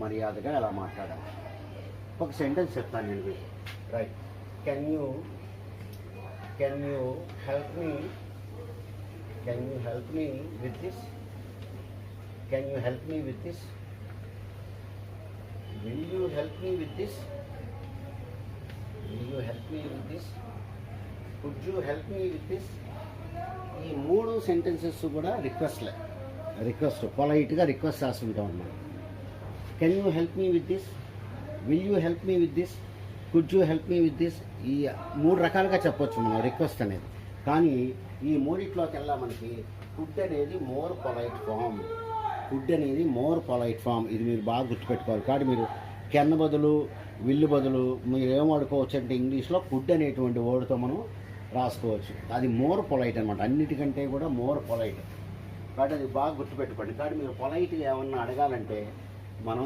మర్యాదగా ఎలా మాట్లాడాలి. ఒక సెంటెన్స్ చెప్తాను నేను మీకు. Right. Can you help me with this? Can you help me with this? Will you help me with this? Will you help me with this? Could you help me with this? ఈ 3 sentences కూడా request పొలైట్గా request చేస్తుంటాం అన్నమాట. Can you help me with this? Will you help me with this? Could you help me with this? ఈ 3 రకాలుగా చెప్పొచ్చు మనం request అనేది. కానీ ఈ మూడిట్లోకి వెళ్ళా మనకి కుడ్ అనేది మోర్ పొలైట్ ఫామ్. ఇది మీరు బాగా గుర్తుపెట్టుకోవాలి. కాబట్టి మీరు కెన్ బదులు విల్లు బదులు మీరు ఏం వాడుకోవచ్చు అంటే ఇంగ్లీష్లో కుడ్ అనేటువంటి వర్డ్తో మనం రాసుకోవచ్చు. అది మోర్ పొలైట్ అనమాట, అన్నిటికంటే కూడా మోర్ పొలైట్. కాబట్టి అది బాగా గుర్తుపెట్టుకోండి. కాబట్టి మీరు పొలైట్గా ఏమన్నా అడగాలంటే మనం